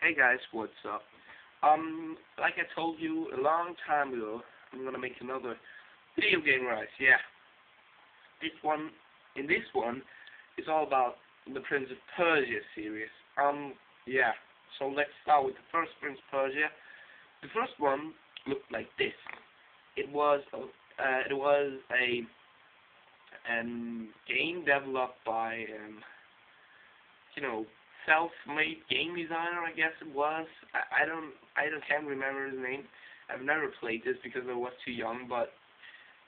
Hey guys, what's up? Like I told you a long time ago, I'm gonna make another video game rise. Yeah, in this one, it's all about the Prince of Persia series. Yeah. So let's start with the first Prince of Persia. The first one looked like this. It was a game developed by you know, self-made game designer, I guess it was. I can't remember his name. I've never played this because I was too young, but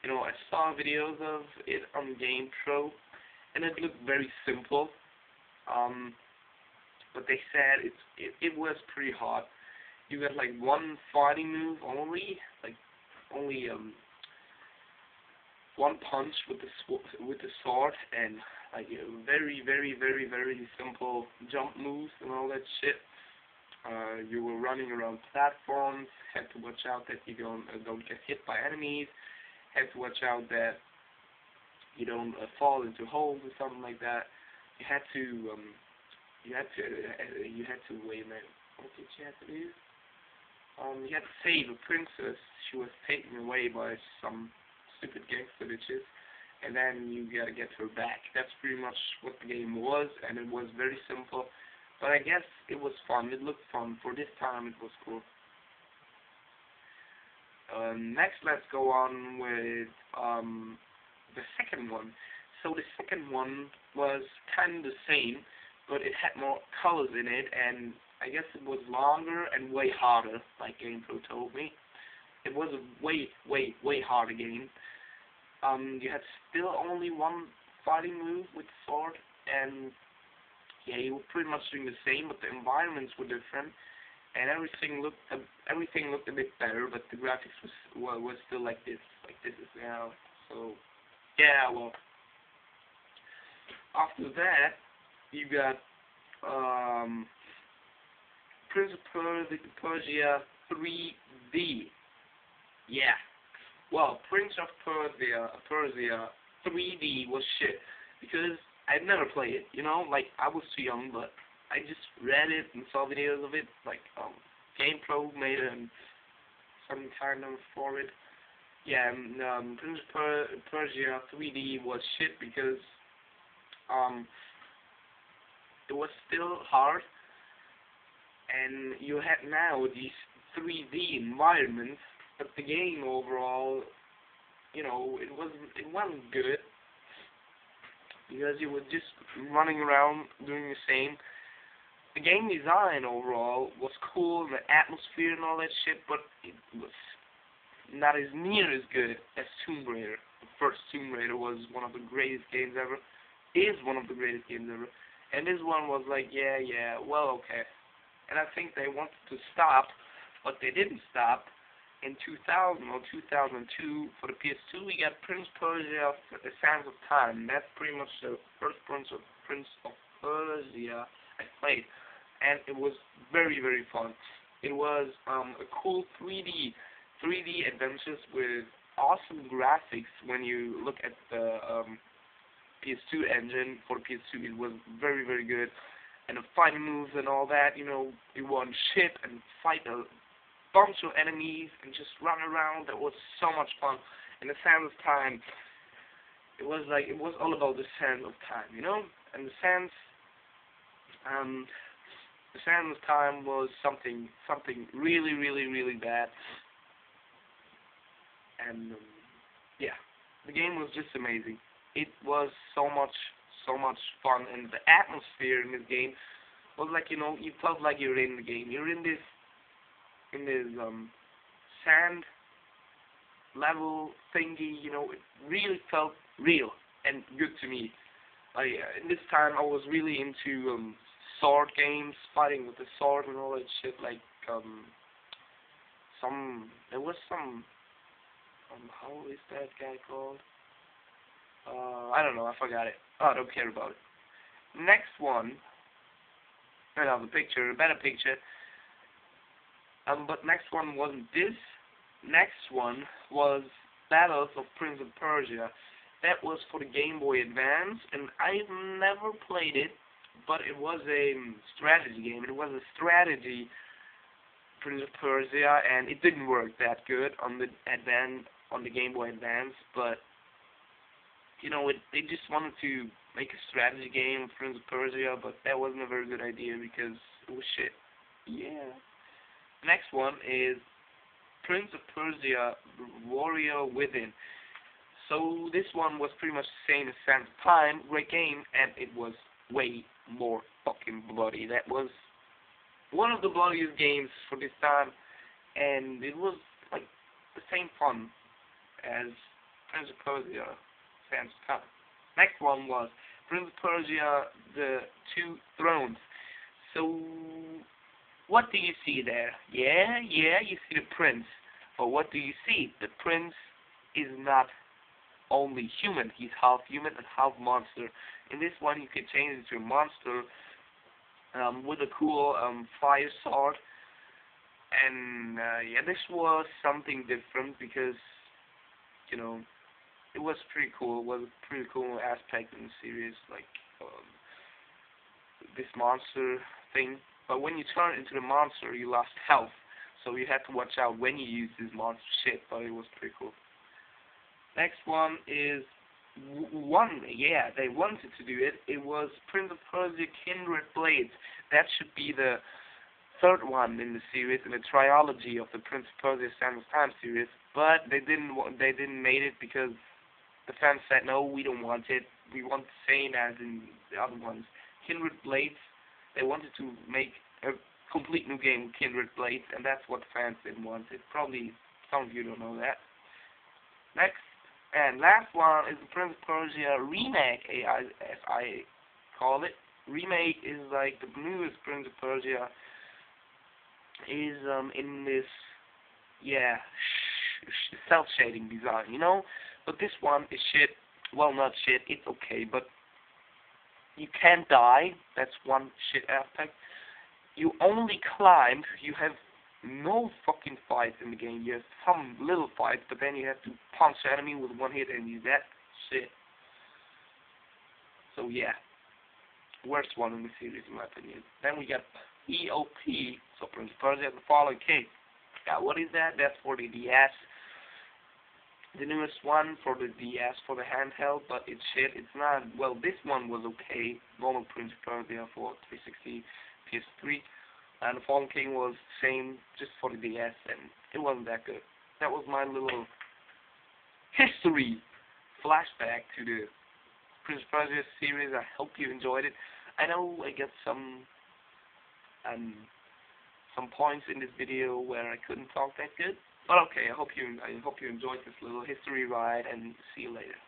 you know, I saw videos of it on GamePro, and it looked very simple. But they said it was pretty hard. You got like one fighting move only, like only one punch with the sword, and like very simple jump moves and all that shit. You were running around platforms, had to watch out that you don't get hit by enemies, had to watch out that you don't fall into holes or something like that. You had to wait a minute. What did you have to do? You had to save a princess. She was taken away by some stupid gangster bitches, and then you gotta get her back. That's pretty much what the game was, and it was very simple. But I guess it was fun. It looked fun. For this time, it was cool. Next, let's go on with the second one. So the second one was kind of the same, but it had more colors in it, and I guess it was longer and way harder, like GamePro told me. It was a way harder game. You had still only one fighting move with the sword, and yeah, you were pretty much doing the same, but the environments were different, and everything looked a bit better, but the graphics was still like this is now. So yeah, well, after that you got Prince of Persia 3D. Yeah. Well, Prince of Persia 3D was shit because I'd never played it. You know, like I was too young, but I just read it and saw videos of it. Like GamePro made some kind of for it. Yeah, and Prince of Persia 3D was shit because it was still hard, and you had now these 3D environments, but the game overall, you know, it wasn't good because you were just running around doing the same. The game design overall was cool, the atmosphere and all that shit, but it was not as near as good as Tomb Raider. The first Tomb Raider was one of the greatest games ever. Is one of the greatest games ever. And this one was like, yeah, well, okay. And I think they wanted to stop, but they didn't stop. In 2000 or 2002, for the PS2, we got Prince Persia: The Sands of Time. That's pretty much the first Prince of Persia I played, and it was very fun. It was a cool 3D adventures with awesome graphics. When you look at the PS2 engine for the PS2, it was very good, and the fighting moves and all that. You know, you won ship and fight a bunch of enemies and just run around. That was so much fun. And the Sands of Time, it was all about the Sands of Time, you know. And the Sands of Time was something really bad. And yeah, the game was just amazing. It was so much fun, and the atmosphere in this game was like, you know, you felt like you're in the game. You're in this sand level thingy, you know. It really felt real and good to me. Like in this time, I was really into sword games, fighting with the sword and all that shit. Like there was some how is that guy called? I don't know. I forgot it. Oh, I don't care about it. Next one. Another picture, a better picture. But next one wasn't this. Next one was Battles of Prince of Persia. That was for the Game Boy Advance, and I've never played it, but it was a strategy game. It was a strategy Prince of Persia, and it didn't work that good on the Game Boy Advance. But you know, they just wanted to make a strategy game of Prince of Persia, but that wasn't a very good idea because it was shit. Yeah. Next one is Prince of Persia: Warrior Within. So this one was pretty much the same as Sands of Time, great game, and it was way more fucking bloody. That was one of the bloodiest games for this time, and it was like the same fun as Prince of Persia: Sands of Time. Next one was Prince of Persia: The Two Thrones. So what do you see there? Yeah, you see the prince. But what do you see? The prince is not only human. He's half human and half monster. In this one, you can change into a monster with a cool fire sword. And yeah, this was something different because, you know, it was pretty cool. It was a pretty cool aspect in the series, like this monster thing. But when you turn into the monster, you lost health. So you had to watch out when you use this monster shit, but it was pretty cool. Next one is yeah, they wanted to do it. It was Prince of Persia: Kindred Blades. That should be the third one in the series, in the trilogy of the Prince of Persia: Sands of Time series. But they didn't make it because the fans said, no, we don't want it. We want the same as in the other ones. Kindred Blades, they wanted to make a complete new game with Kindred Blades, and that's what the fans didn't want. It probably some of you don't know that. Next and last one is the Prince of Persia Remake, as I call it. Remake is like the newest Prince of Persia. Is in this, yeah, self-shading design, you know. But this one is shit. Well, not shit. It's okay, but you can't die. That's one shit aspect. You only climb. You have no fucking fights in the game. You have some little fights, but then you have to punch the enemy with one hit and he's dead. Shit. So yeah, worst one in the series in my opinion. Then we got EOP, so Prince of Persia: The Fallen King. Yeah, what is that? That's for the DS. The newest one for the DS, for the handheld, but it's shit. It's not, well, this one was okay. Normal Prince of Persia for 360, PS3. And The Fallen King was same, just for the DS, and it wasn't that good. That was my little history flashback to the Prince of Persia series. I hope you enjoyed it. I know I got some points in this video where I couldn't talk that good. But okay, I hope you enjoyed this little history ride, and see you later.